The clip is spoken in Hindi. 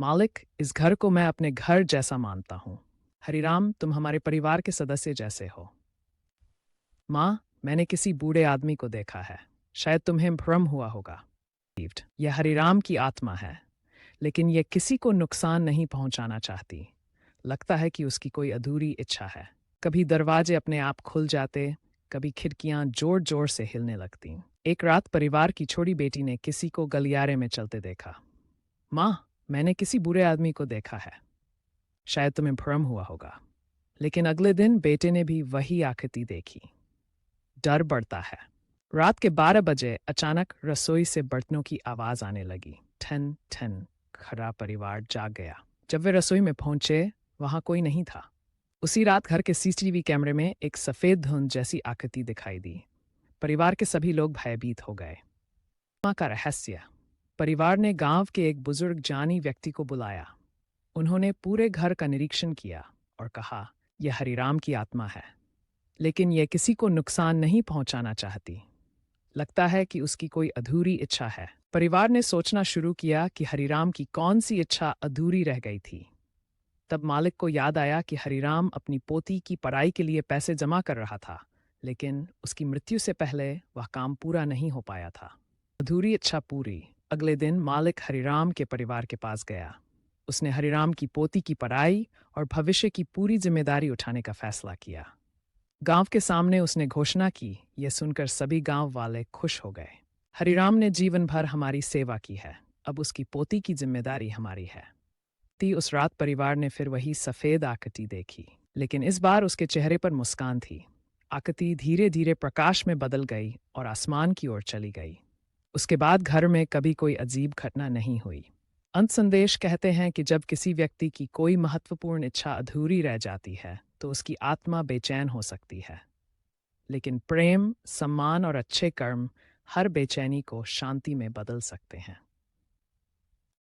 मालिक, इस घर को मैं अपने घर जैसा मानता हूँ। हरिराम, तुम हमारे परिवार के सदस्य जैसे हो। माँ, मैंने किसी बूढ़े आदमी को देखा है। शायद तुम्हें भ्रम हुआ होगा। यह हरिराम की आत्मा है, लेकिन यह किसी को नुकसान नहीं पहुंचाना चाहती। लगता है कि उसकी कोई अधूरी इच्छा है। कभी दरवाजे अपने आप खुल जाते, कभी खिड़कियां जोर जोर से हिलने लगती। एक रात परिवार की छोटी बेटी ने किसी को गलियारे में चलते देखा। माँ, मैंने किसी बुरे आदमी को देखा है। शायद तुम्हें भ्रम हुआ होगा। लेकिन अगले दिन बेटे ने भी वही आकृति देखी। डर बढ़ता है। रात के 12 बजे अचानक रसोई से बर्तनों की आवाज आने लगी। ठन ठन। खड़ा परिवार जाग गया। जब वे रसोई में पहुंचे, वहां कोई नहीं था। उसी रात घर के सीसीटीवी कैमरे में एक सफेद धुंध जैसी आकृति दिखाई दी। परिवार के सभी लोग भयभीत हो गए। मां का रहस्य। परिवार ने गांव के एक बुजुर्ग जानी व्यक्ति को बुलाया। उन्होंने पूरे घर का निरीक्षण किया और कहा, यह हरिराम की आत्मा है, लेकिन यह किसी को नुकसान नहीं पहुंचाना चाहती। लगता है कि उसकी कोई अधूरी इच्छा है। परिवार ने सोचना शुरू किया कि हरिराम की कौन सी इच्छा अधूरी रह गई थी। तब मालिक को याद आया कि हरिराम अपनी पोती की पढ़ाई के लिए पैसे जमा कर रहा था, लेकिन उसकी मृत्यु से पहले वह काम पूरा नहीं हो पाया था। अधूरी इच्छा पूरी। अगले दिन मालिक हरिराम के परिवार के पास गया। उसने हरिराम की पोती की पढ़ाई और भविष्य की पूरी जिम्मेदारी उठाने का फैसला किया। गांव के सामने उसने घोषणा की। यह सुनकर सभी गांव वाले खुश हो गए। हरिराम ने जीवन भर हमारी सेवा की है, अब उसकी पोती की जिम्मेदारी हमारी है। उस रात परिवार ने फिर वही सफेद आकृति देखी, लेकिन इस बार उसके चेहरे पर मुस्कान थी। आकृति धीरे धीरे प्रकाश में बदल गई और आसमान की ओर चली गई। उसके बाद घर में कभी कोई अजीब घटना नहीं हुई। अंत संदेश कहते हैं कि जब किसी व्यक्ति की कोई महत्वपूर्ण इच्छा अधूरी रह जाती है, तो उसकी आत्मा बेचैन हो सकती है। लेकिन प्रेम, सम्मान और अच्छे कर्म हर बेचैनी को शांति में बदल सकते हैं।